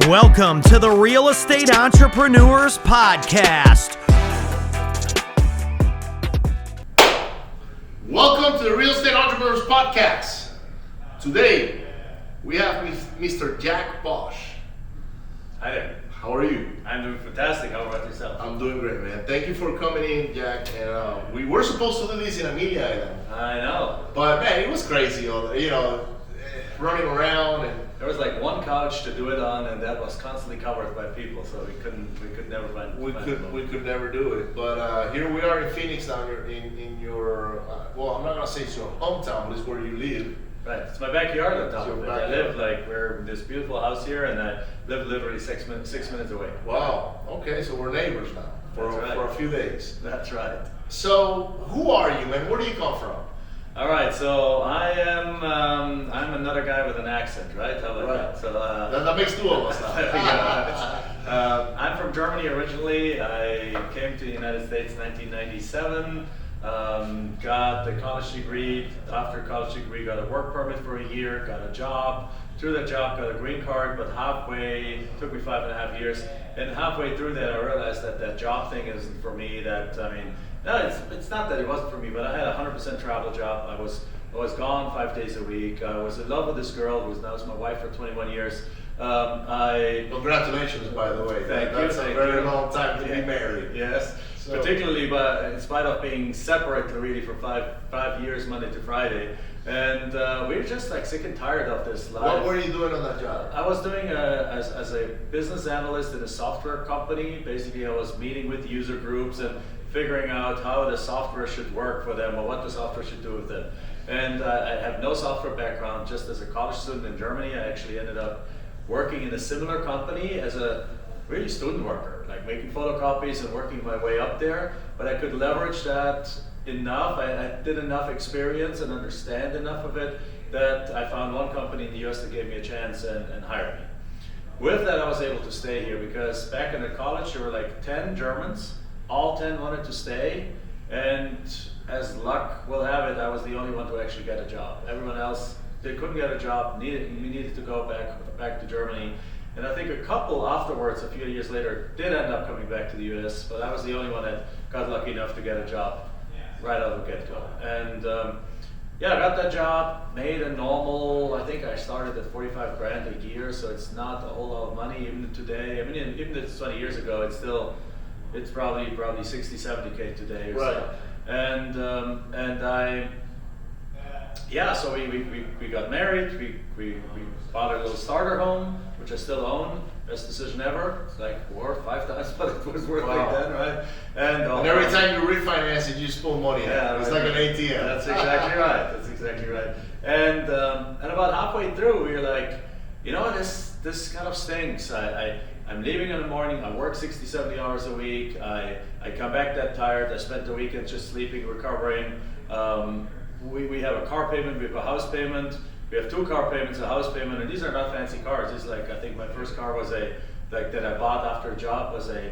Welcome to the Real Estate Entrepreneurs Podcast. Welcome to the Real Estate Entrepreneurs Podcast. Today, we have Mr. Jack Bosh. Hi there. How are you? I'm doing fantastic. How about yourself? I'm doing great, man. Thank you for coming in, Jack. And we were supposed to do this in Amelia Island. I know. But man, it was crazy, running around and There was like one couch to do it on, and that was constantly covered by people, so we could never find. we could never do it. But here we are in Phoenix, down here in your well, I'm not gonna say it's your hometown, but it's where you live. Right. It's my backyard on top It's of your it. I backyard. live we're in this beautiful house here, and I live literally 6 minutes away. Wow. Okay, so we're neighbors now for That's right. for a few days. That's right. So who are you, man? Where do you come from? All right. So I am. I'm another guy with an accent, right? How about Right. that? So. That makes two of us now. I'm from Germany originally. I came to the United States in 1997. Got the college degree. After college degree, got a work permit for a year. Got a job. Through that job, got a green card. But halfway, took me 5.5 years. And halfway through that, I realized that job thing isn't for me. No, it's not that it wasn't for me. But I had a 100% travel job. I was gone 5 days a week. I was in love with this girl who now is my wife for 21 years. Congratulations, by the way. That's a very long time to be married. Yes, So- particularly, but in spite of being separate really for five years, Monday to Friday, and we were just like sick and tired of this life. What were you doing on that job? I was doing as a business analyst in a software company. Basically, I was meeting with user groups and figuring out how the software should work for them or what the software should do with them. And I have no software background. Just as a college student in Germany, I actually ended up working in a similar company as a really student worker, like making photocopies and working my way up there. But I could leverage that enough. I did enough experience and understand enough of it that I found one company in the US that gave me a chance and hired me. With that, I was able to stay here because back in the college, there were like 10 Germans. All 10 wanted to stay, and as luck will have it, I was the only one to actually get a job. Everyone else, they couldn't get a job, we needed to go back to Germany. And I think a couple afterwards, a few years later, did end up coming back to the US, but I was the only one that got lucky enough to get a job right out of the get-go. And I got that job, made a normal, I think I started at 45 grand a year, so it's not a whole lot of money even today. I mean, even if it's 20 years ago, it's probably 60, 70K today or Right. so. So we got married, we bought a little starter home, which I still own. Best decision ever. It's like 4 or 5 times what it was worth Wow. back then, right? And every time you refinance it, you just pull money out. It's right. like an ATM. That's exactly right. That's exactly right. And about halfway through, we were like, you know what, this kind of stinks. I'm leaving in the morning, I work 60, 70 hours a week, I come back that tired, I spent the weekend just sleeping, recovering. We have a car payment, we have a house payment, we have 2 car payments, a house payment, and these are not fancy cars. These I think my first car was that I bought after a job was a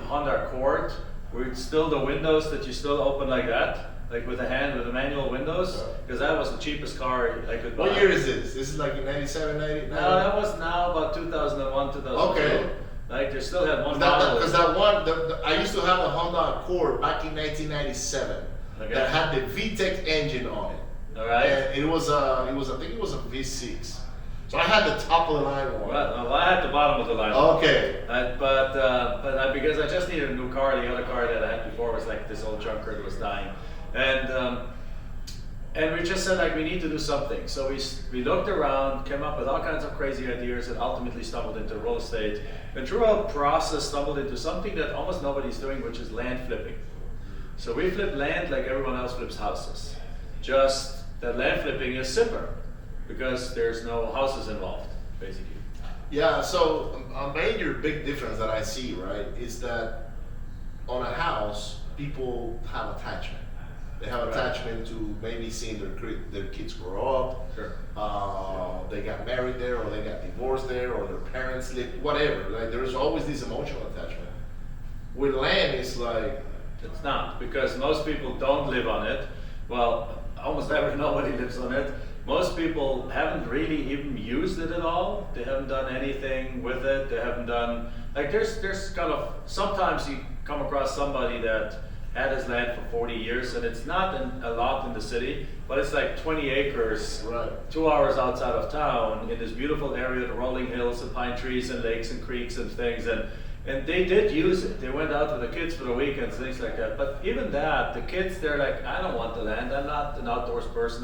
Honda Accord, with still the windows that you still open like that. Like with the manual windows, because that was the cheapest car I could buy. What year is this? This is like in 97, 99? No, that was now about 2001, 2002. Okay. Like they still had one model. Because that one, I used to have a Honda Accord back in 1997 Okay. that had the VTEC engine on it. All right. And I think it was a V6. So I had the top of the line one. Well, I had the bottom of the line. Okay. Because I just needed a new car. The other car that I had before was like this old junker that was dying. And we just said like we need to do something. So we looked around, came up with all kinds of crazy ideas, and ultimately stumbled into real estate. And through our process, stumbled into something that almost nobody's doing, which is land flipping. So we flip land like everyone else flips houses. Just that land flipping is simpler because there's no houses involved, basically. Yeah, so a major big difference that I see, right, is that on a house, people have attachment. They have attachment to maybe seeing their kids grow up. Sure. They got married there, or they got divorced there, or their parents lived, whatever. Like there's always this emotional attachment. With land, it's like It's not, because most people don't live on it. Well, almost nobody lives on it. most people haven't really even used it at all. They haven't done anything with it. They haven't done, like there's kind of, sometimes you come across somebody that had his land for 40 years, and it's not a lot in the city, but it's like 20 acres, Right. 2 hours outside of town in this beautiful area, the rolling hills and pine trees and lakes and creeks and things, and they did use it. They went out with the kids for the weekends, things like that. But even that, the kids, they're like, I don't want the land. I'm not an outdoors person.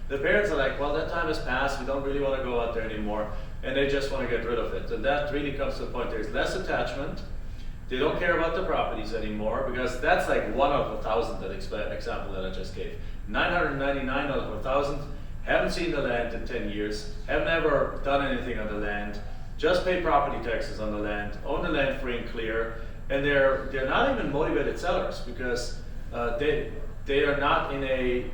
The parents are like, well, that time has passed. We don't really want to go out there anymore. And they just want to get rid of it. And that really comes to the point. There's less attachment. They don't care about the properties anymore, because that's like 1 out of 1,000, that example that I just gave. 999 out of 1,000 haven't seen the land in 10 years, haven't ever done anything on the land, just pay property taxes on the land, own the land free and clear, and they're not even motivated sellers, because they are not in a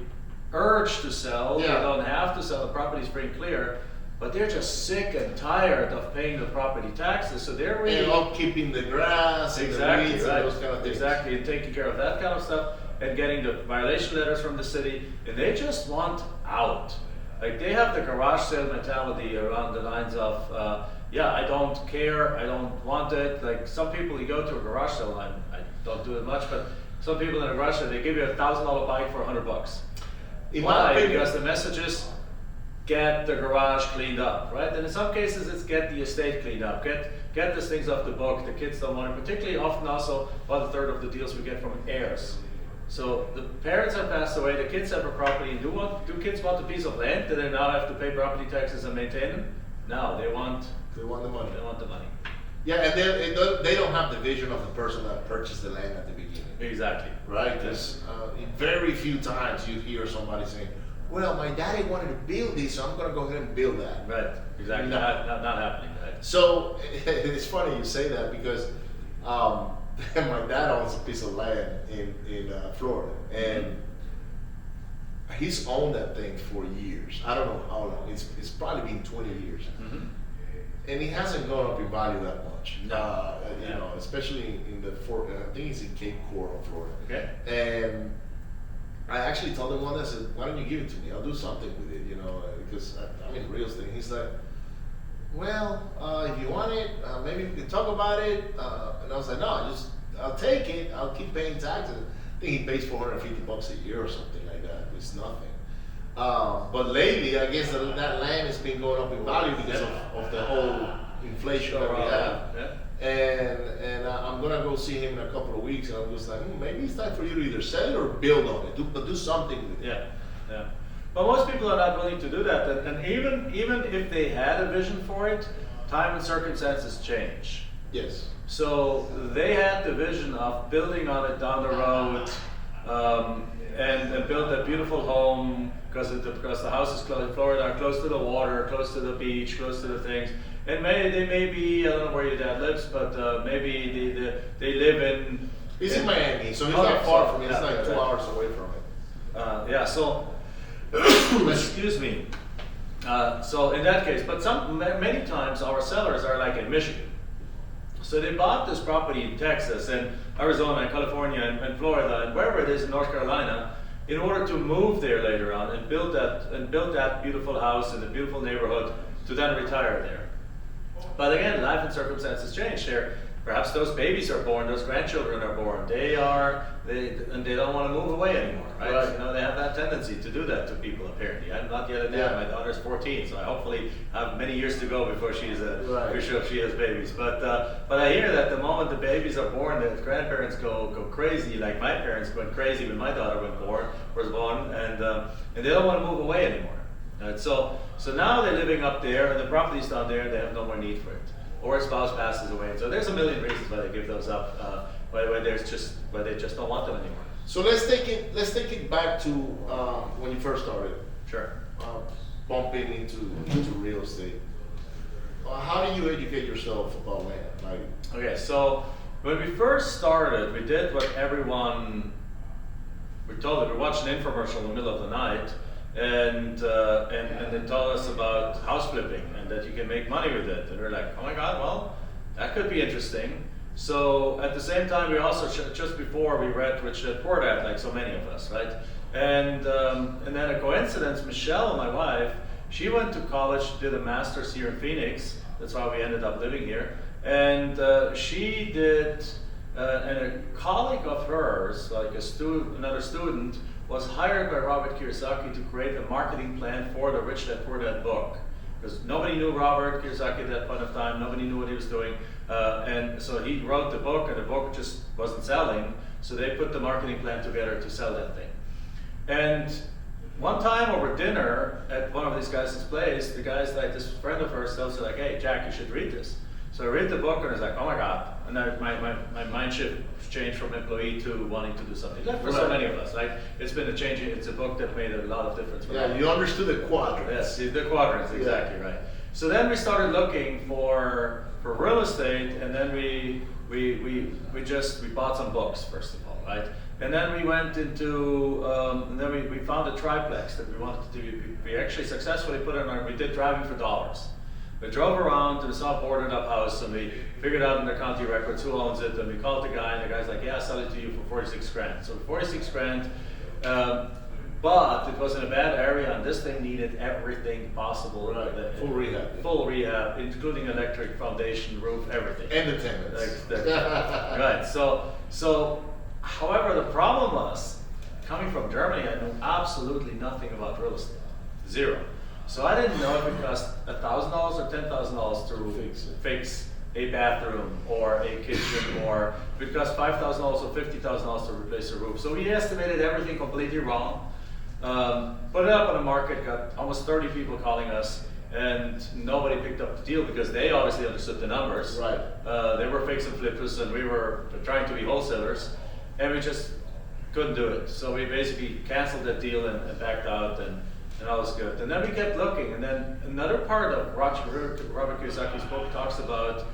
urge to sell. Yeah. They don't have to sell, the property's free and clear, but they're just sick and tired of paying the property taxes, so they're really And upkeeping the grass and the exactly weeds right, and those kind of things. exactly, and taking care of that kind of stuff, and getting the violation letters from the city, and they just want out. Like they have the garage sale mentality around the lines of, yeah, I don't care, I don't want it. Like some people, you go to a garage sale, I don't do it much, but some people in a garage sale, they give you $1,000 bike for $100. In my Why? opinion- Because the message is, get the garage cleaned up, right? And in some cases, it's get the estate cleaned up, get these things off the book. The kids don't want it, particularly often also about 1/3 of the deals we get from heirs. So the parents have passed away, the kids have a property, and do kids want a piece of land? Do they now have to pay property taxes and maintain them? No, they want They want the money. the money. Yeah, and they don't have the vision of the person that purchased the land at the beginning. Exactly. Right? Because very few times you hear somebody saying, well, my daddy wanted to build this, so I'm going to go ahead and build that. Right, exactly, No. not happening, right? So it's funny you say that, because my dad owns a piece of land in Florida, and he's owned that thing for years. I don't know how long. It's probably been 20 years. Mhm. And it hasn't gone up in value that much. No. You Yeah. know, especially in the I think it's in Cape Coral, Florida. Okay. And I actually told him one day, I said, why don't you give it to me? I'll do something with it, you know, because I'm in real estate. He's like, well, if you want it, maybe we can talk about it. And I was like, no, I'll take it. I'll keep paying taxes. I think he pays $450 a year or something like that. It's nothing. But lately, I guess that land has been going up in value because of the whole inflation that we have. Yeah. And I'm gonna go see him in a couple of weeks, and I'm just like, maybe it's time for you to either sell it or build on it. But do something with it. Yeah. But most people are not willing to do that, and even if they had a vision for it, time and circumstances change. Yes. So they had the vision of building on it down the road, and build that beautiful home because the houses close in Florida are close to the water, close to the beach, close to the things. And they may be, I don't know where your dad lives, but maybe they live in. He's in Miami, so he's Okay, not far so- from it. It's yeah, like 2 right. hours away from it. Yeah, so, excuse me. So in that case, but many times our sellers are like in Michigan. So they bought this property in Texas and Arizona and California and Florida and wherever it is in North Carolina in order to move there later on and build that beautiful house in a beautiful neighborhood to then retire there. But again, life and circumstances change there. Perhaps those babies are born, those grandchildren are born. And they don't want to move away anymore, right? Right. You know, they have that tendency to do that to people. Apparently, I'm not yet a dad. Yeah. My daughter's 14, so I hopefully have many years to go before she Right. she has babies. But I hear that the moment the babies are born, the grandparents go crazy. Like my parents went crazy when my daughter was born, and they don't want to move away anymore. Right? So now they're living up there, and the property's down there, and they have no more need for it. Or a spouse passes away. And so there's a million reasons why they give those up. Why they just don't want them anymore. So let's take it back to when you first started Sure. bumping into real estate. How do you educate yourself about land? Like, Okay, so when we first started, we did what everyone, we told it, we watched an infomercial in the middle of the night, and they told us about house flipping and that you can make money with it. And we're like, oh my God, well, that could be interesting. So at the same time, we also, just before we read Rich Dad Poor Dad, like so many of us, right? And then a coincidence, Michelle, my wife, she went to college, did a master's here in Phoenix. That's why we ended up living here. And she did, and a colleague of hers, like another student, was hired by Robert Kiyosaki to create a marketing plan for the Rich Dad Poor Dad book. Because nobody knew Robert Kiyosaki at that point of time, nobody knew what he was doing. And so he wrote the book, and the book just wasn't selling. So they put the marketing plan together to sell that thing. And one time over dinner at one of these guys' place, the guy's like, this friend of hers tells her like, hey, Jack, you should read this. So I read the book and I was like, oh my God. And then my mind shift changed from employee to wanting to do something. Like for so many of us, like it's been a change. It's a book that made a lot of difference. Yeah, you understood the quadrants. Yes, the quadrants, exactly right. So then we started looking for real estate, and then we bought some books first of all, right? And then we went into, and then we found a triplex that we wanted to do. We actually successfully put it on, we did driving for dollars. We drove around to a boarded up house, and we figured out in the county records who owns it, and we called the guy, and the guy's like, yeah, I'll sell it to you for 46 grand. So 46 grand, but it was in a bad area, and this thing needed everything possible. Right. Full rehab. Full rehab, including electric, foundation, roof, everything. And the tenants. Right, so, however, the problem was, coming from Germany, I knew absolutely nothing about real estate. Zero. So I didn't know if it cost $1,000 or $10,000 to fix a bathroom or a kitchen, or if it cost $5,000 or $50,000 to replace a roof. So we estimated everything completely wrong. Put it up on the market, got almost 30 people calling us, and nobody picked up the deal because they obviously understood the numbers. Right. They were fix and flippers, and we were trying to be wholesalers, and we just couldn't do it. So we basically canceled that deal and backed out, and all was good. And then we kept looking, and then another part of Robert Kiyosaki's book talks about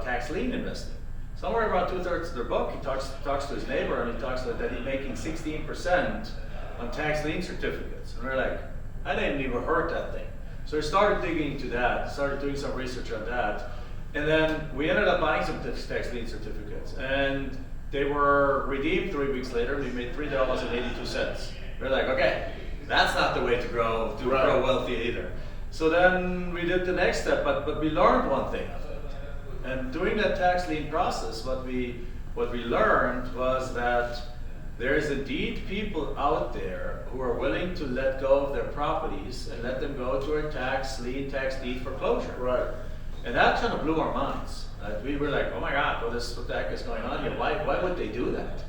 tax lien investing. Somewhere about 2/3 of their book, he talks to his neighbor, and he talks about that he's making 16% on tax lien certificates. And we're like, I didn't even heard that thing. So we started digging into that, started doing some research on that, and then we ended up buying some tax lien certificates, and they were redeemed 3 weeks later. We made $3.82. We're like, okay, that's not the way to grow wealthy either. So then we did the next step, but we learned one thing of it. And during that tax lien process, what we learned was that there is indeed people out there who are willing to let go of their properties and let them go to a tax lien, tax deed foreclosure. Right. And that kind of blew our minds. We were like, oh my God, what the heck is going on here? Why would they do that?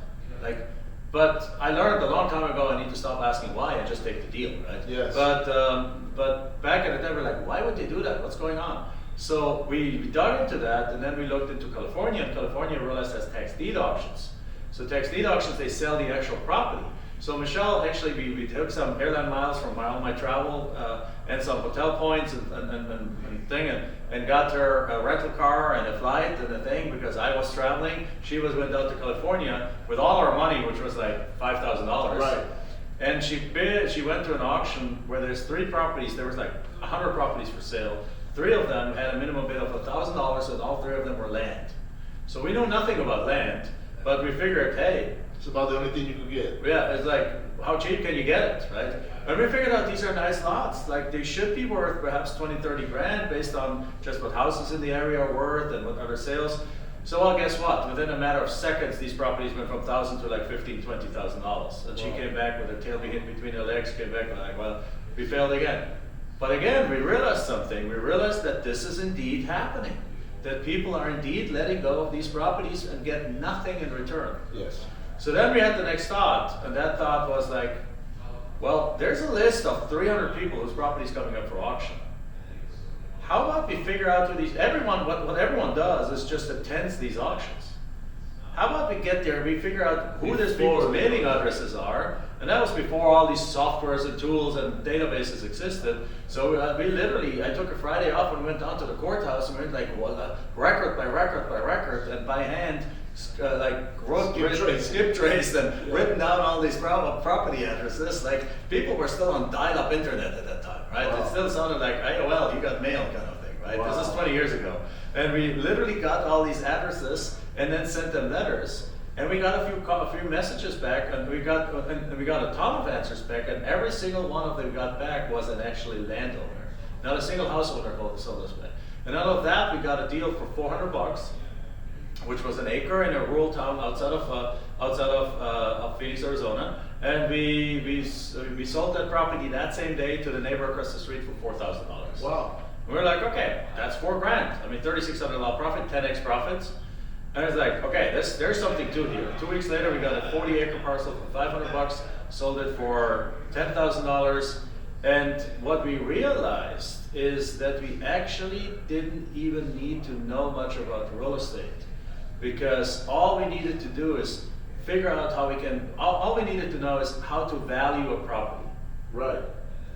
But I learned a long time ago I need to stop asking why and just take the deal, right? Yes. But back at the time we're like, why would they do that? What's going on? So we dug into that, and then we looked into California, and California realized has tax deed auctions. So tax deed auctions, they sell the actual property. So Michelle, actually, we took some airline miles from all my travel and some hotel points and got her a rental car and a flight and a thing because I was traveling. She went out to California with all our money, which was like $5,000. Right. And she went to an auction where there's 3 properties. There was like 100 properties for sale. 3 of them had a minimum bid of $1,000, and all 3 of them were land. So we know nothing about land, but we figured, hey, it's about the only thing you could get. yeah, it's like, how cheap can you get it, right? And we figured out these are nice lots. Like, they should be worth perhaps 20, 30 grand based on just what houses in the area are worth and what other sales. So, well, guess what? Within a matter of seconds, these properties went from $1,000 to like $15,000, $20,000. And she came back with her tail between her legs, came back and like, well, we failed again. But again, we realized something. We realized that this is indeed happening. That people are indeed letting go of these properties and get nothing in return. Yes. So then we had the next thought, and that thought was like, well, there's a list of 300 people whose property is coming up for auction. How about we figure out who what everyone does is just attends these auctions. How about we get there and we figure out who these people's mailing addresses are, and that was before all these softwares and tools and databases existed. So I took a Friday off and went down to the courthouse and went like record by record by record and by hand, skip traced and written down all these property addresses. Like, people were still on dial-up internet at that time, right? Wow. It still sounded like AOL, you got mail kind of thing, right? Wow. This is 20 years ago. And we literally got all these addresses and then sent them letters. And we got a few messages back, and we got a ton of answers back, and every single one of them we got back was an actually landowner, not a single house owner sold us back. And out of that, we got a deal for $400, which was an acre in a rural town outside of Phoenix, Arizona, and we sold that property that same day to the neighbor across the street for $4,000. Wow. And we're like, okay, that's $4,000. I mean, $3,600 profit, 10x profits. And it's like, okay, there's something to here. 2 weeks later, we got a 40-acre parcel for $500, sold it for $10,000. And what we realized is that we actually didn't even need to know much about real estate, because all we needed to do is figure out how we can. All we needed to know is how to value a property. Right.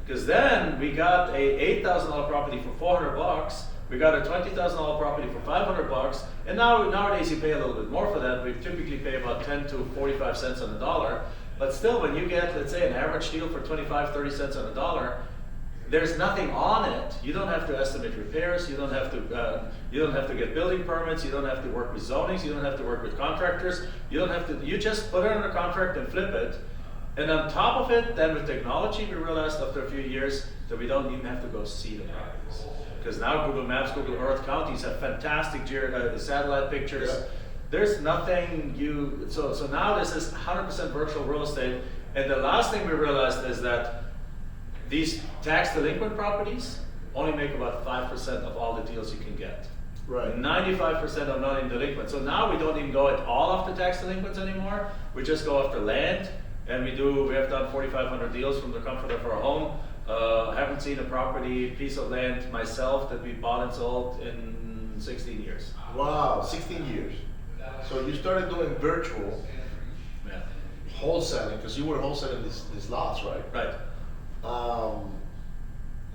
Because then we got a $8,000 property for $400. We got a $20,000 property for $500, and nowadays you pay a little bit more for that. We typically pay about 10 to 45 cents on the dollar. But still, when you get, let's say, an average deal for 25, 30 cents on the dollar, there's nothing on it. You don't have to estimate repairs. You don't have to get building permits. You don't have to work with zonings. You don't have to work with contractors. You just put it under contract and flip it. And on top of it, then with technology, we realized after a few years that we don't even have to go see the properties. Because now Google Maps, Google Earth counties have fantastic satellite pictures. Yeah. There's nothing so now this is 100% virtual real estate. And the last thing we realized is that these tax delinquent properties only make about 5% of all the deals you can get. Right. 95% are not in delinquent. So now we don't even go at all after tax delinquents anymore. We just go after land, and we have done 4,500 deals from the comfort of our home. Haven't seen a piece of land myself that we bought and sold in 16 years. Wow, 16 years. So you started doing virtual wholesaling, because you were wholesaling these lots, right? Right.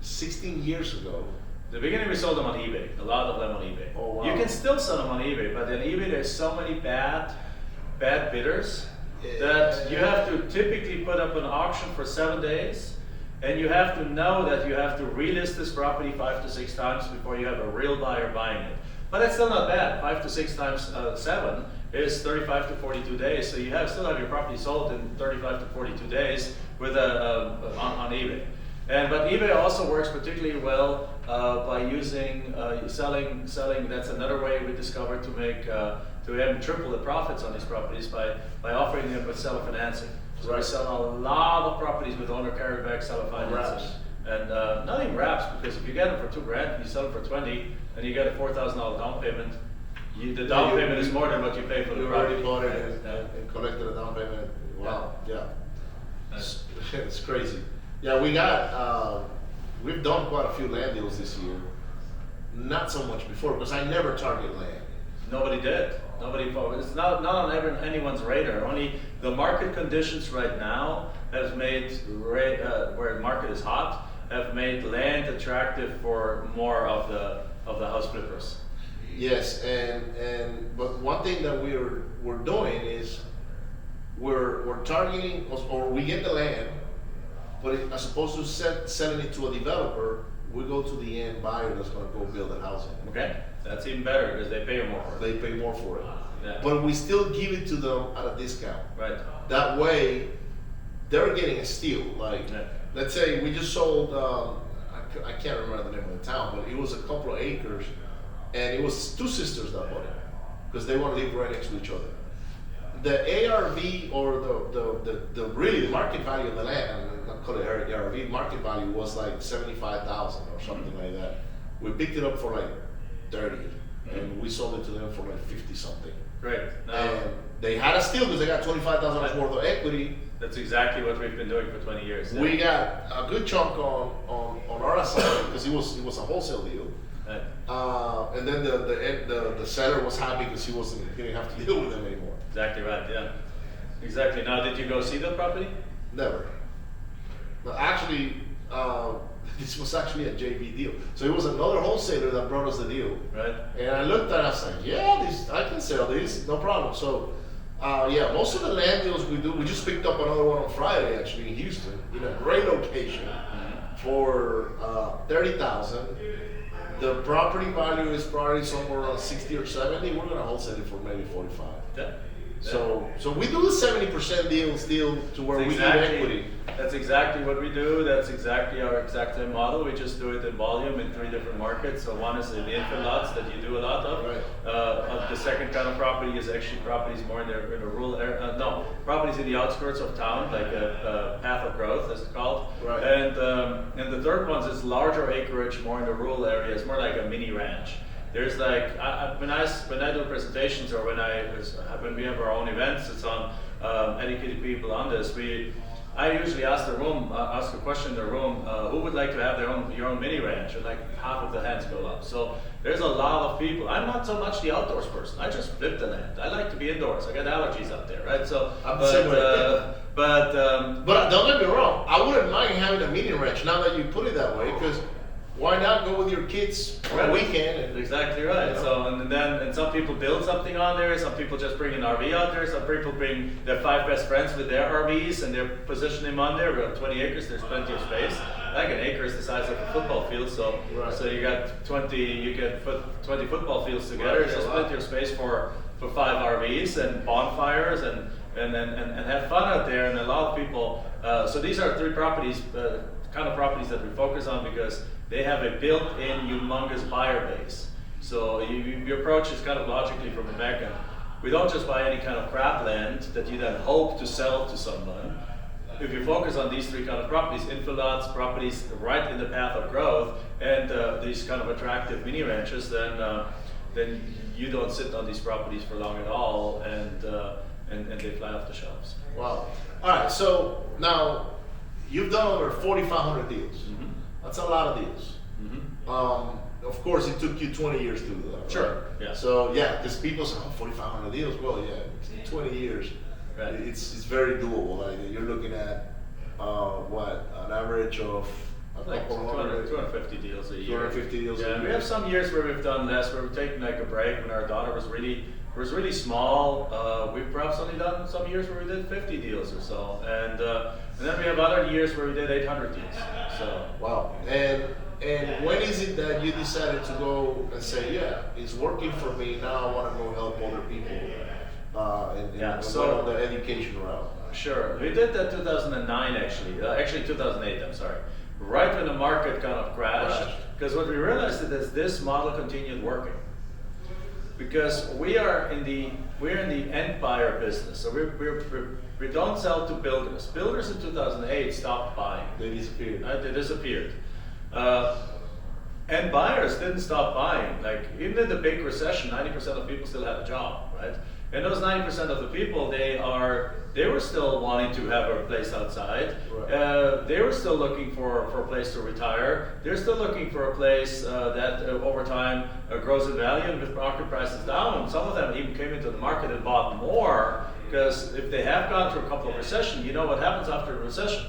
16 years ago. The beginning we sold them on eBay, a lot of them on eBay. Oh, wow. You can still sell them on eBay, but on eBay there's so many bad bidders that you have to typically put up an auction for 7 days, and you have to know that you have to relist this property 5 to 6 times before you have a real buyer buying it. But that's still not bad. 5 to 6 times 7 is 35 to 42 days. So you still have your property sold in 35 to 42 days with on eBay. But eBay also works particularly well by using selling. That's another way we discovered to make to even triple the profits on these properties by offering them with seller financing. So we sell a lot of properties with owner carryback seller financing. And not even wraps, because if you get them for $2,000 and you sell them for 20, and you get a $4,000 down payment, the down payment is more than what you pay for the property. You already bought it and collected a down payment. Wow, yeah. It's crazy. Yeah, we've done quite a few land deals this year. Not so much before, because I never target land. Nobody did. It's not on anyone's radar. Only the market conditions right now have made, where the market is hot, have made land attractive for more of the house flippers. Yes, but one thing that we're doing is we're targeting, or we get the land, but as opposed to selling it to a developer, we go to the end buyer that's going to go build a house in it. Okay, that's even better because they pay more for it. They pay more for it. Yeah. But we still give it to them at a discount. Right. That way, they're getting a steal. Like, let's say we just sold, I can't remember the name of the town, but it was a couple of acres, and it was 2 sisters that bought it, because they want to live right next to each other. The ARV, or the really market value of the land, I'm not call it ARV, market value was like 75,000 or something like that. We picked it up for like 30, and we sold it to them for like 50 something. Right. And they had a steal because they got $25,000 worth of equity. That's exactly what we've been doing for 20 years. We got a good chunk on our side because it was a wholesale deal. Right. And then the seller was happy because he didn't have to deal with them anymore. Exactly right. Yeah. Exactly. Now, did you go see the property? Never. But actually, this was actually a JV deal. So it was another wholesaler that brought us the deal. Right. And I looked at it, I was like, yeah, I can sell these, no problem. So, most of the land deals we do, we just picked up another one on Friday, actually, in Houston, in a great location for $30,000. The property value is probably somewhere around 60 or 70. We're gonna wholesale it for maybe 45. Yeah. So we do the 70% deals still to where we give equity. That's exactly what we do. That's exactly our exact same model. We just do it in volume in 3 different markets. So one is in the infill lots that you do a lot of. Right. The second kind of property is actually properties more in the rural area. No, properties in the outskirts of town, like a path of growth, as it's called. Right. And the third one is larger acreage, more in the rural areas, more like a mini ranch. There's like when I do presentations or when we have our own events, it's on educating people on this. I usually ask a question in the room, who would like to have your own mini ranch, and like half of the hands go up. So there's a lot of people. I'm not so much the outdoors person. I just flip the land. I like to be indoors. I got allergies up there, right? So I'm the same way. But don't get me wrong. I wouldn't mind having a mini ranch now that you put it that way, because why not go with your kids on a weekend? And, exactly right. You know. So and some people build something on there. Some people just bring an RV out there. Some people bring their 5 best friends with their RVs and they position them on there. We have 20 acres. There's plenty of space. Like an acre is the size of a football field. So right. so you got 20. You can put 20 football fields together. Right, So plenty of space for 5 RVs and bonfires and have fun out there. And a lot of people. So these are 3 properties, kind of properties that we focus on because they have a built-in humongous buyer base. So you approach this kind of logically from the back end. We don't just buy any kind of crap land that you then hope to sell to someone. If you focus on these 3 kind of properties, infill lots, properties right in the path of growth, and these kind of attractive mini ranches, then you don't sit on these properties for long at all, and they fly off the shelves. wow. All right. So now you've done over 4,500 deals. Mm-hmm. That's a lot of deals. Mm-hmm. Of course, it took you 20 years to do that. Right? Sure, yeah. So yeah, because people say, 4,500 deals. Well, yeah, 20 years. Right. It's very doable. Like you're looking at an average of Like 250 deals a year. 250 deals a Yeah, year. we have some years where we've done less, where we've taken like a break when our daughter was really small. We've perhaps only done some years where we did 50 deals or so, and then we have other years where we did 800 deals. So Wow. And when is it that you decided to go and say, yeah, it's working for me, now I want to go help other people and so- go on the education route? Sure, we did that 2009 actually 2008. I'm sorry, right when the market kind of crashed. Because what we realized is this model continued working. Because we're in the end buyer business, so we don't sell to builders. Builders in 2008 stopped buying. They disappeared. They disappeared. And buyers didn't stop buying. Like even in the big recession, 90% of people still had a job, right? And those 90% of the people, they were still wanting to have a place outside. Right. They were still looking for a place to retire. They're still looking for a place that over time grows in value, and with market prices down, some of them even came into the market and bought more, because if they have gone through a couple of recessions, you know what happens after a recession?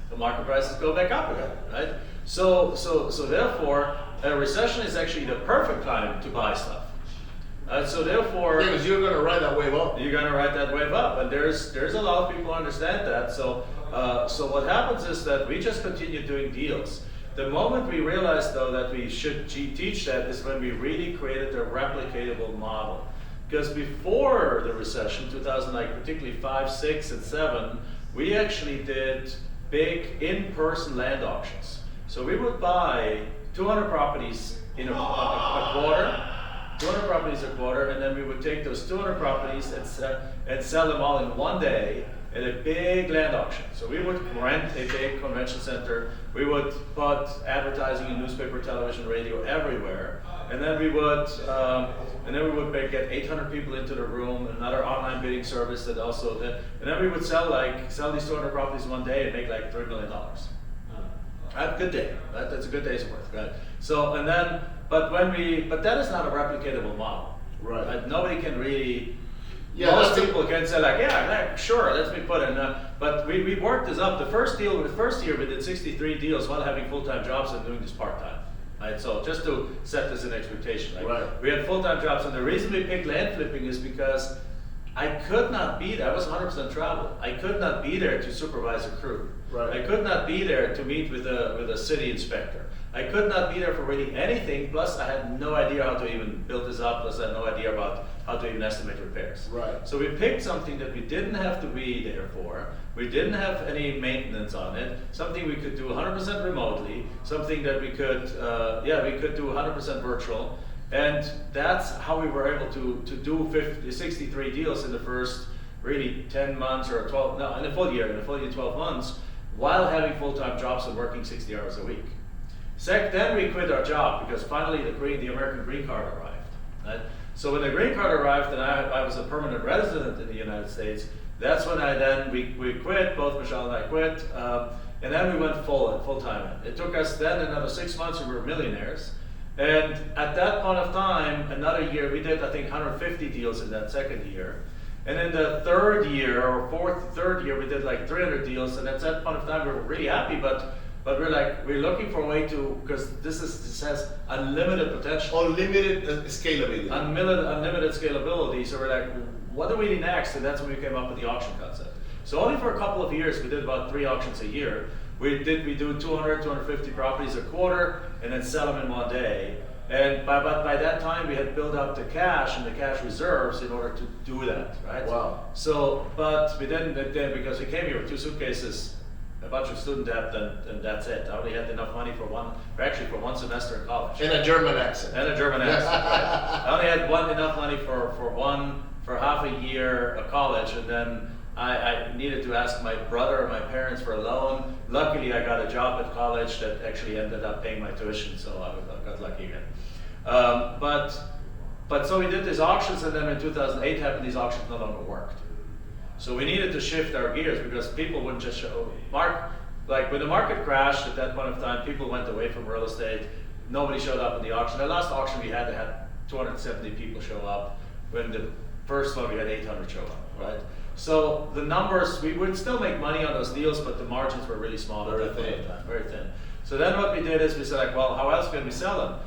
The market prices go back up again, right? So therefore, a recession is actually the perfect time to buy stuff. So therefore, because you're going to ride that wave up. you're going to ride that wave up, and there's a lot of people who understand that. So what happens is that we just continue doing deals. The moment we realized though that we should teach that is when we really created a replicatable model. Because before the recession, 2000, like particularly 5, 6, and 7, we actually did big in-person land auctions. So we would buy 200 properties in a quarter. 200 properties a quarter, and then we would take those 200 properties and sell them all in one day at a big land auction. So we would rent a big convention center, we would put advertising in newspaper, television, radio, everywhere, and then we would get 800 people into the room, another online bidding service that also did, and then we would sell these 200 properties one day and make like $3 million. That's a good day. That's a good day's worth, right? So but that is not a replicatable model, Right. Nobody can really. Yeah, Most people can say like, yeah, sure, let's me put in. But we worked this up. The first year we did 63 deals while having full-time jobs and doing this part-time. Right. So just to set this in expectation, Right. We had full-time jobs, and the reason we picked land flipping is because I could not be there. I was 100% travel. I could not be there to supervise a crew. Right. I could not be there to meet with a city inspector. I could not be there for really anything. Plus, I had no idea how to even build this up. Plus, I had no idea about how to even estimate repairs. Right. So we picked something that we didn't have to be there for. We didn't have any maintenance on it. Something we could do 100% remotely. Something that we could do 100% virtual. And that's how we were able to do 63 deals in the first really 10 months or 12, no, in a full year 12 months, while having full-time jobs and working 60 hours a week. Then we quit our job because finally the American green card arrived. Right? So when the green card arrived and I was a permanent resident in the United States, that's when we quit, both Michelle and I quit, and then we went full-time. It took us then another 6 months and we were millionaires. And at that point of time, another year, we did I think 150 deals in that second year. And in the third year, we did like 300 deals, and at that point of time we were really happy, but we're looking for a way to, because this has unlimited potential. Unlimited scalability. Unlimited scalability. So we're like, what do we need next? And that's when we came up with the auction concept. So only for a couple of years, we did about 3 auctions a year. We do 250 properties a quarter, and then sell them in one day. And by that time, we had built up the cash and the cash reserves in order to do that, right? Wow. So, but we didn't, because we came here with 2 suitcases, a bunch of student debt, and that's it. I only had enough money for one semester in college. And a German accent. Right? I only had enough money for half a year of college, and then I needed to ask my brother or my parents for a loan. Luckily, I got a job at college that actually ended up paying my tuition, so I got lucky again. But so we did these auctions, and then in 2008 happened, these auctions no longer worked. So we needed to shift our gears because people wouldn't just show. Like when the market crashed at that point of time, people went away from real estate. Nobody showed up at the auction. The last auction we had 270 people show up. When the first one we had 800 show up, right? So the numbers, we would still make money on those deals, but the margins were really small at that point of time, very thin. So then what we did is we said, like, well, how else can we sell them?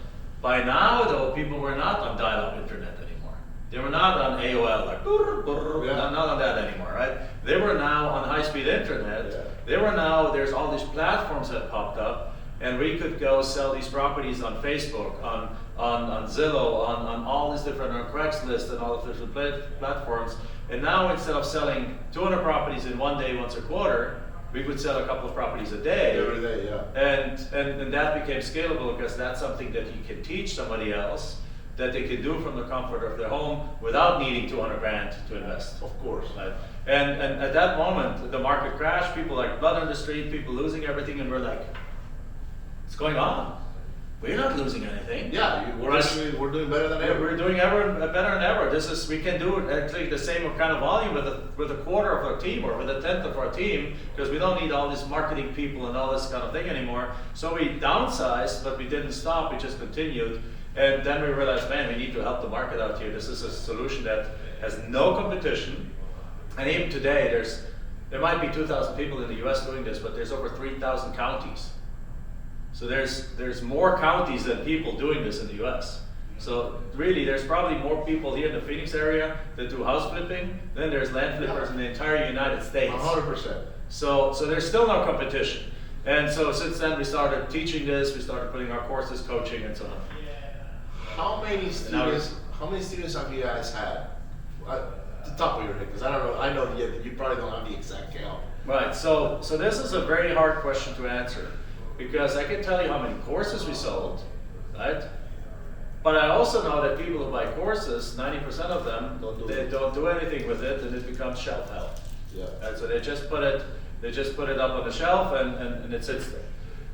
By now, though, people were not on dial-up internet anymore. They were not on AOL, like, not on that anymore, right? They were now on high-speed internet. Yeah. There's all these platforms that popped up, and we could go sell these properties on Facebook, on Zillow, on all these different, on Craigslist and all the different platforms. And now instead of selling 200 properties in one day, once a quarter, we would sell a couple of properties a day. Every day, yeah. And that became scalable because that's something that you can teach somebody else that they can do from the comfort of their home without needing 200 grand to invest. Of course. Right? And at that moment, the market crashed, people like blood on the street, people losing everything, and we're like, what's going on? We're not losing anything. Yeah, we're doing better than ever. We're doing better than ever. We can do actually the same kind of volume with a quarter of our team or with a tenth of our team because we don't need all these marketing people and all this kind of thing anymore. So we downsized, but we didn't stop. We just continued. And then we realized, man, we need to help the market out here. This is a solution that has no competition. And even today, there might be 2,000 people in the US doing this, but there's over 3,000 counties. So there's more counties than people doing this in the US. So really, there's probably more people here in the Phoenix area that do house flipping than there's land flippers in the entire United States. 100%. So there's still no competition. And so since then, we started teaching this, we started putting our courses, coaching, and so on. How many students have you guys had? At the top of your head, because I don't know. I know you probably don't have the exact count. Right. So this is a very hard question to answer. Because I can tell you how many courses we sold, right? But I also know that people who buy courses, 90% of them, they don't do anything with it, and it becomes shelf help. Yeah. Right? So they just put it up on the shelf, and it sits there.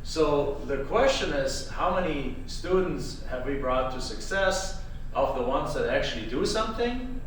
So the question is, how many students have we brought to success of the ones that actually do something?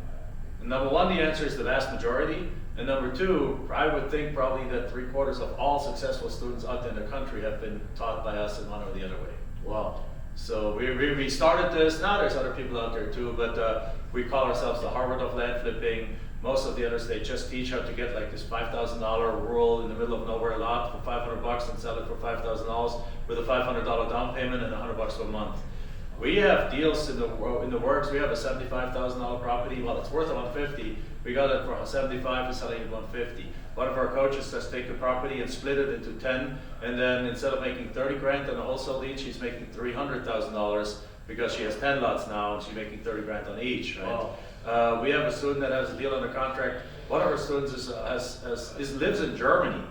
And number one, the answer is the vast majority. And number two, I would think probably that 3/4 of all successful students out there in the country have been taught by us in one or the other way. Wow. So we started this. Now there's other people out there too, but we call ourselves the Harvard of land flipping. Most of the others, they just teach how to get like this $5,000 rural in the middle of nowhere lot for $500 and sell it for $5,000 with a $500 down payment and $100 a month. We have deals in the works. We have a $75,000 property. Well, it's worth $150. We got it for $75 and selling it $150. One of our coaches says take a property and split it into 10, and then instead of making 30 grand on a wholesale lead, she's making $300,000 because she has 10 lots now and she's making 30 grand on each, right? We have a student that has a deal under contract. One of our students lives in Germany.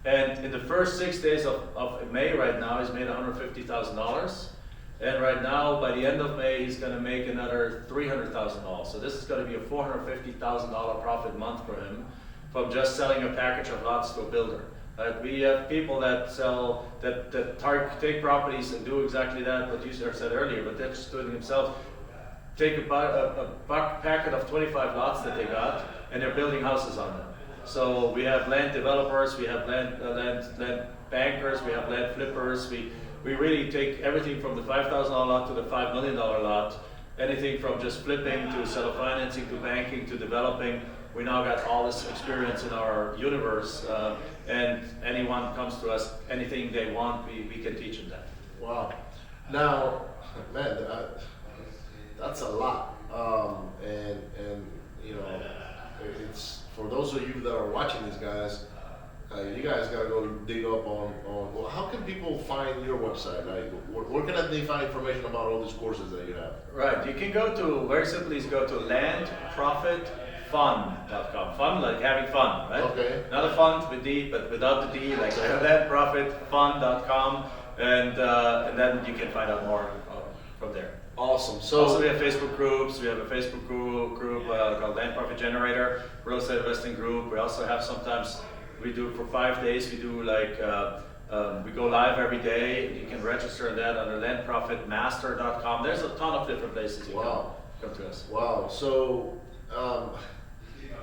And in the first 6 days of May right now, he's made $150,000. And right now, by the end of May, he's going to make another $300,000. So this is going to be a $450,000 profit month for him from just selling a package of lots to a builder. We have people that sell, that take properties and do exactly that, what you said earlier, but they're just doing it themselves. Take a packet of 25 lots that they got, and they're building houses on them. So we have land developers, we have land bankers, we have land flippers. We really take everything from the $5,000 lot to the $5 million lot, anything from just flipping to seller financing to banking to developing. We now got all this experience in our universe, and anyone comes to us, anything they want, we can teach them that. Wow. Now, man, that's a lot. And you know, it's for those of you that are watching these guys. You guys gotta go dig up on. Well, how can people find your website? Like, where can they find information about all these courses that you have? Right. You can go to, very simply, go to landprofitfun.com. Fun like having fun, right? Okay. Not a fun with D, but without the D, like landprofitfun.com, and then you can find out more from there. Awesome. So also, we have Facebook groups. We have a Facebook group called Land Profit Generator, real estate investing group. We also have sometimes. We do for 5 days. We do like we go live every day. You can register that under landprofitmaster.com. There's a ton of different places you can come to us. Wow. So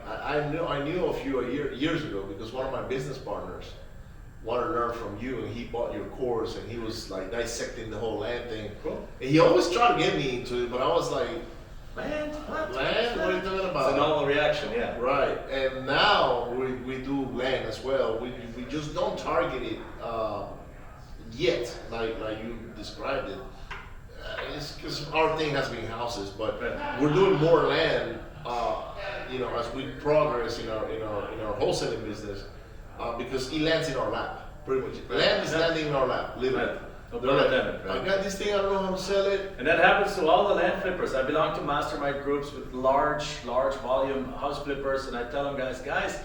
I knew of you years ago because one of my business partners wanted to learn from you, and he bought your course, and he was like dissecting the whole land thing. Cool. And he always tried to get me into it, but I was like, Land? What? land? What are you talking about? It's a normal reaction, yeah. Right, and now we do land as well. We just don't target it yet, like you described it. It's because our thing has been houses, but we're doing more land. You know, as we progress in our wholesaling business, because it lands in our lap. Pretty much, land is landing in our lap, literally. Right. They're like, I got this thing, I don't know how to sell it. And that happens to all the land flippers. I belong to mastermind groups with large volume house flippers, and I tell them, guys,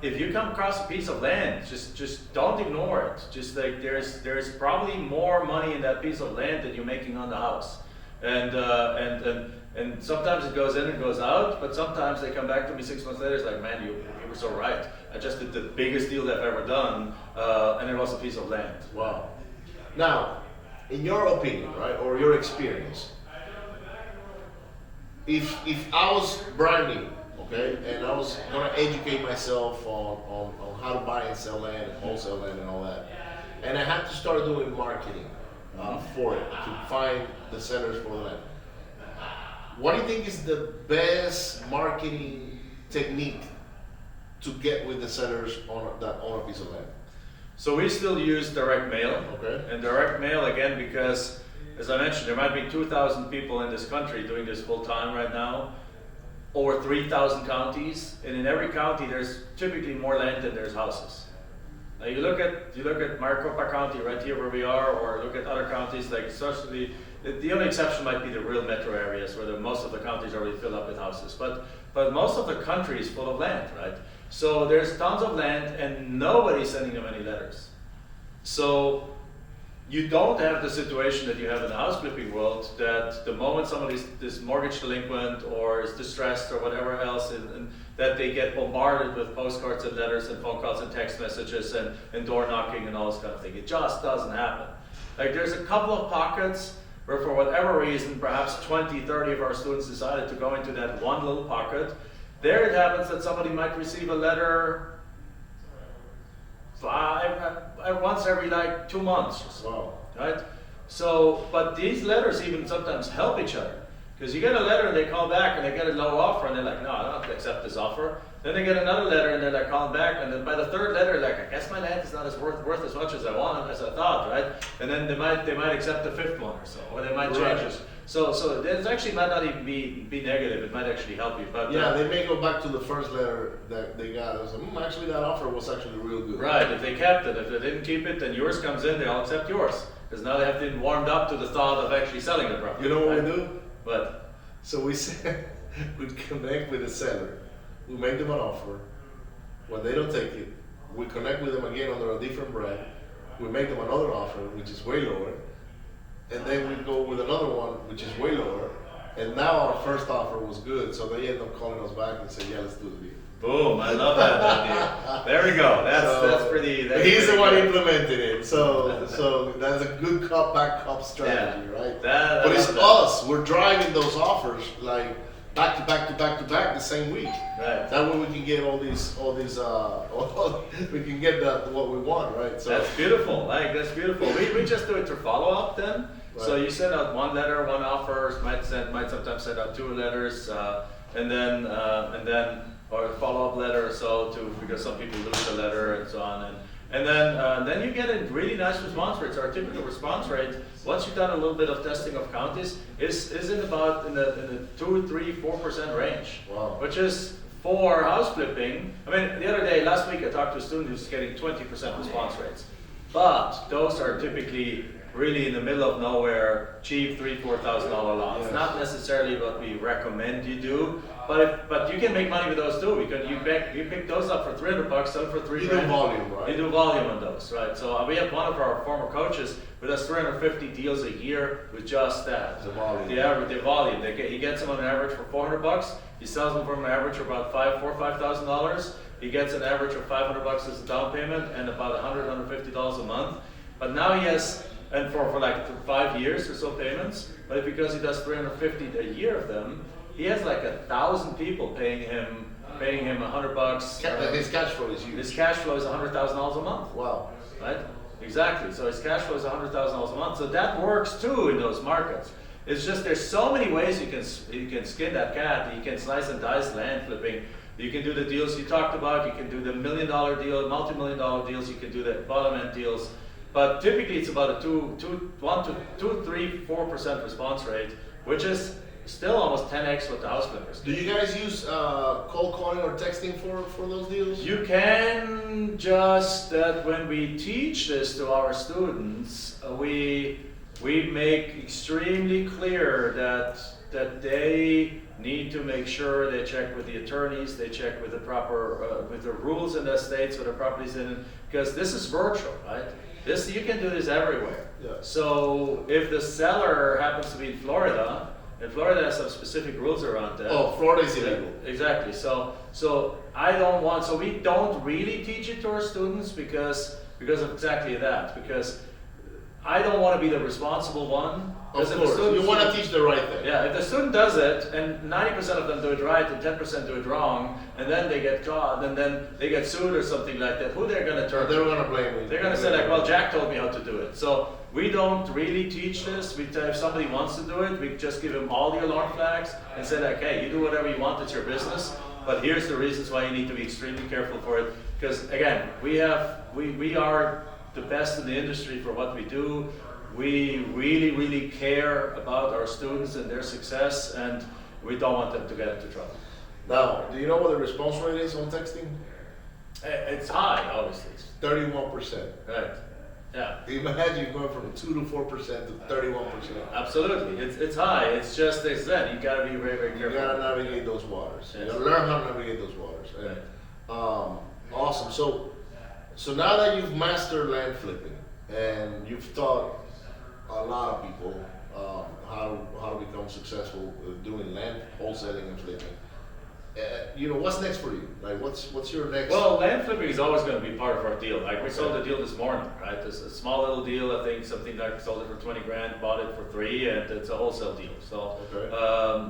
if you come across a piece of land, just don't ignore it. Just like there's probably more money in that piece of land than you're making on the house. And sometimes it goes in and goes out, but sometimes they come back to me 6 months later. It's like, man, you were so right. I just did the biggest deal I've ever done, and it was a piece of land. Wow. Now, in your opinion, right, or your experience, if I was brand new, okay, and I was gonna educate myself on how to buy and sell land and wholesale land and all that, and I had to start doing marketing for it to find the sellers for the land, what do you think is the best marketing technique to get with the sellers on a piece of land? So we still use direct mail. Okay. And direct mail, again, because, as I mentioned, there might be 2,000 people in this country doing this full time right now, over 3,000 counties, and in every county there's typically more land than there's houses. Now you look at Maricopa County right here where we are, or look at other counties like especially, the only exception might be the real metro areas where most of the counties already fill up with houses, but most of the country is full of land, right? So there's tons of land and nobody's sending them any letters. So you don't have the situation that you have in the house flipping world, that the moment somebody's mortgage delinquent or is distressed or whatever else, and that they get bombarded with postcards and letters and phone calls and text messages and door knocking and all this kind of thing. It just doesn't happen. Like there's a couple of pockets where for whatever reason, perhaps 20, 30 of our students decided to go into that one little pocket. There it happens that somebody might receive a letter once every like 2 months or so. Wow. Right? So, but these letters even sometimes help each other. Because you get a letter and they call back and they get a low offer and they're like, no, I don't accept this offer. Then they get another letter and they're like calling back, and then by the third letter, like, I guess my land is not as worth as much as I want, as I thought, right? And then they might accept the fifth one or so, or they might change it. So it actually might not even be negative. It might actually help you. But yeah, they may go back to the first letter that they got. And say, actually, that offer was actually real good. Right. If they kept it, if they didn't keep it, then yours comes in. They'll accept yours because now they have been warmed up to the thought of actually selling the property. You know what right? we do? But so we we connect with the seller, we make them an offer. When they don't take it, we connect with them again under a different brand. We make them another offer, which is way lower, and then we go with another one, which is way lower. And now our first offer was good, so they end up calling us back and say, "Yeah, let's do the deal." Boom! I love that idea. There we go. That's pretty. He's the one implementing it, so that's a good back cop strategy, right? But it's us. We're driving those offers like back to back to back to back the same week. Right. That way we can get all these we can get what we want, right? So that's beautiful. That's beautiful. We just do it through follow up then. Right. So you send out one letter, one offer. Might sometimes send out two letters, and then or a follow up letter or so because some people lose the letter and so on. And then you get a really nice response rate. So our typical response rate, once you've done a little bit of testing of counties, is in the 2-4% range. Wow. Which is for house flipping. I mean, the other day, last week, I talked to a student who's getting 20% response rates. But those are typically really in the middle of nowhere, cheap $3,000-$4,000 lots. Yes. Not necessarily what we recommend you do, but you can make money with those too. Because you pick those up for $300, sell for $3,000. You do volume, right? You do volume on those, right? So we have one of our former coaches who does 350 deals a year with just that. The volume. The volume. He gets them on an average for $400. He sells them for an average of about $5,000. He gets an average of $500 as a down payment and about $150 a month. But now he has, and for like 5 years or so payments, but because he does 350 a year of them, he has like 1,000 people paying him $100. His cash flow is huge. His cash flow is $100,000 a month. Wow. Right? Exactly. So his cash flow is $100,000 a month. So that works too in those markets. It's just there's so many ways you can skin that cat. You can slice and dice land flipping. You can do the deals you talked about. You can do the $1 million deal, multi-million-dollar deals. You can do the bottom end deals. But typically it's about a 4% response rate, which is still almost 10x what the house flippers do. Do you guys use cold calling or texting for those deals? You can, just that when we teach this to our students, we make extremely clear that they need to make sure they check with the attorneys, they check with the proper with the rules in the states where the property's in, because this is virtual, right? You can do this everywhere. Yeah. So if the seller happens to be in Florida, and Florida has some specific rules around that. Oh, Florida is illegal. Exactly. So we don't really teach it to our students because of exactly that. Because I don't want to be the responsible one. Of course, you want to teach the right thing. Yeah, if the student does it, and 90% of them do it right, and 10% do it wrong, and then they get caught, and then they get sued or something like that, who they're going to turn to? They're going to blame me. They're going to say like, well, Jack told me how to do it. So we don't really teach this. If somebody wants to do it, we just give them all the alarm flags and say like, hey, you do whatever you want, it's your business. But here's the reasons why you need to be extremely careful for it. Because again, we are the best in the industry for what we do. We really, really care about our students and their success, and we don't want them to get into trouble. Now, do you know what the response rate is on texting? It's high, obviously. 31%. Right. Yeah. Imagine going from 2 to 4% to 31%. Absolutely. It's high. It's just as that. You gotta be very, very careful. You gotta navigate those waters. Yes. You gotta learn how to navigate those waters. Right. Awesome. So now that you've mastered land flipping and you've taught a lot of people how to become successful doing land wholesaling and flipping, what's next for you? Like, what's your next? Well, land flipping is always going to be part of our deal. Like we sold the deal this morning, right? It's a small little deal. I think something like sold it for 20 grand, bought it for 3, and it's a wholesale deal. So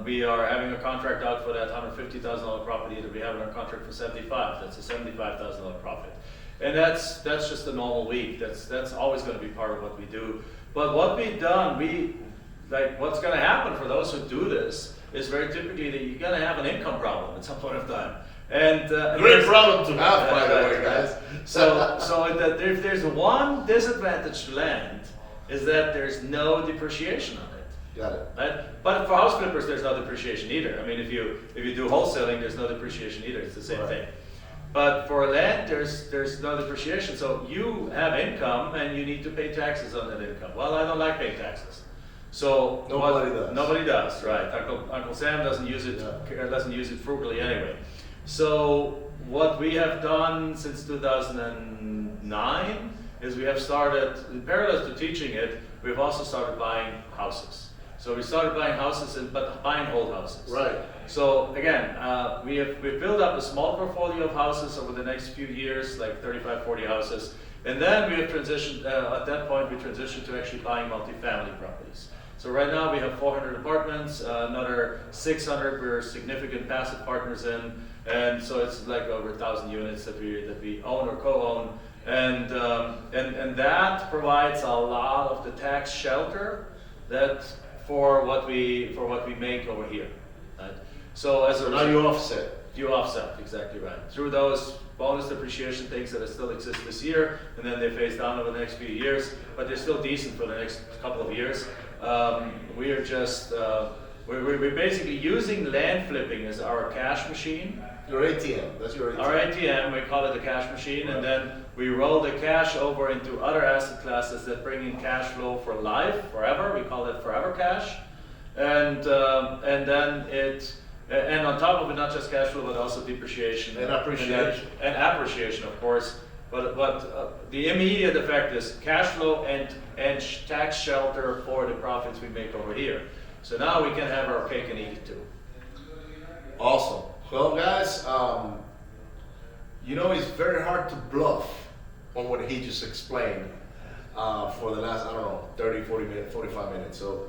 we are having a contract out for that $150,000 property that we have in our contract for 75. That's a $75,000 profit, and that's just a normal week. That's always going to be part of what we do. But what we've done, what's going to happen for those who do this is very typically that you're going to have an income problem at some point of time. And great problem to have, by the way, guys. So if there's one disadvantage to land, is that there's no depreciation on it. Got it. Right? But for house flippers, there's no depreciation either. I mean, if you do wholesaling, there's no depreciation either. It's the same thing. But for land, there's no depreciation. So you have income and you need to pay taxes on that income. Well, I don't like paying taxes. So Nobody does, right? Uncle Sam doesn't use it. Doesn't use it frugally anyway. So what we have done since 2009 is we have started, in parallel to teaching it, we've also started buying houses. So we started buying houses, but buy and hold houses. Right. So again, we've built up a small portfolio of houses over the next few years, like 35, 40 houses. And then we have transitioned, at that point we transitioned to actually buying multifamily properties. So right now we have 400 apartments, another 600 we're significant passive partners in, and so it's like over 1,000 units that we own or co-own, and that provides a lot of the tax shelter that for what we make over here. Right? So now you offset. You offset, exactly right. Through those bonus depreciation things that still exist this year, and then they phase down over the next few years, but they're still decent for the next couple of years. We are just, we're basically using land flipping as our cash machine. Your ATM, that's your ATM. Our ATM, we call it the cash machine, and then we roll the cash over into other asset classes that bring in cash flow for life, forever. We call it forever cash. And then and on top of it, not just cash flow, but also depreciation. And appreciation. And appreciation, of course. But the immediate effect is cash flow and tax shelter for the profits we make over here. So now we can have our cake and eat it too. Awesome. Well, guys, it's very hard to bluff on what he just explained for the last, 30, 40 minutes, 45 minutes. So,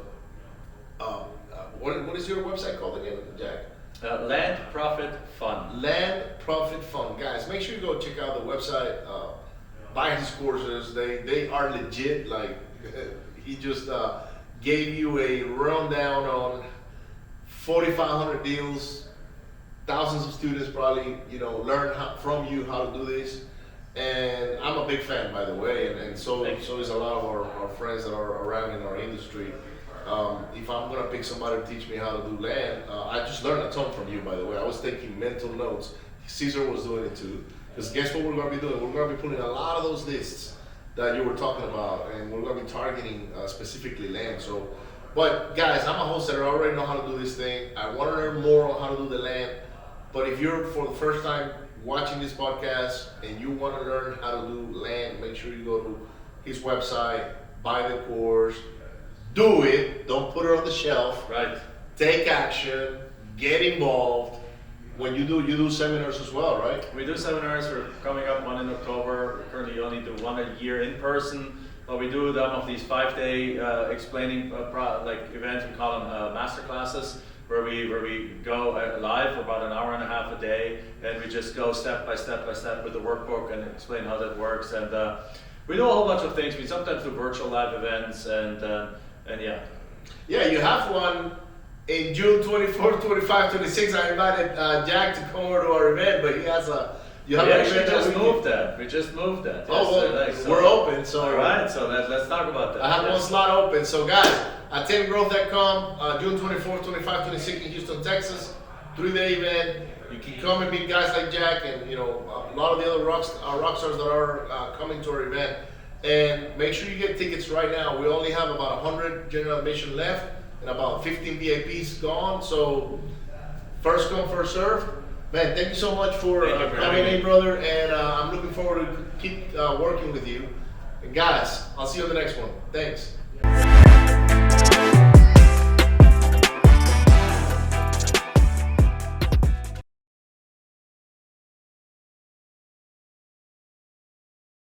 what is your website called again, Jack? Land Profit Fund. Land Profit Fund. Guys, make sure you go check out the website. Buy his courses. They are legit. Like, he just gave you a rundown on 4,500 deals. Thousands of students probably, learn from you how to do this. And I'm a big fan, by the way, and so is a lot of our friends that are around in our industry. If I'm gonna pick somebody to teach me how to do land, I just learned a ton from you, by the way. I was taking mental notes. Caesar was doing it too. Because guess what we're gonna be doing? We're gonna be putting a lot of those lists that you were talking about, and we're gonna be targeting specifically land. So, but guys, I'm a wholesaler. I already know how to do this thing. I want to learn more on how to do the land. But if you're for the first time watching this podcast and you want to learn how to do land, make sure you go to his website, buy the course, do it. Don't put it on the shelf. Right. Take action. Get involved. When you do seminars as well, right? We do seminars. We're coming up one in October. We currently only do one a year in person, but we do some of these 5-day explaining events. We call them master classes, where we go live for about an hour and a half a day, and we just go step by step with the workbook and explain how that works. And we do a whole bunch of things. We sometimes do virtual live events, and yeah. Yeah, you have one in June 24th, 25, 26. I invited Jack to come over to our event, but he has you have we an actually event just that moved that. We just moved that. Oh, well, yesterday, we're open, so. All right, so let's talk about that. I have one slot open. So guys, attendgrowth.com, June 24th, 25, 26 in Houston, Texas, 3-day event. You can come and meet guys like Jack and a lot of the other rock stars that are coming to our event. And make sure you get tickets right now. We only have about 100 general admission left and about 15 VIPs gone. So first come, first serve. Man, thank you so much for coming in, brother. And I'm looking forward to keep working with you. And guys, I'll see you on the next one. Thanks.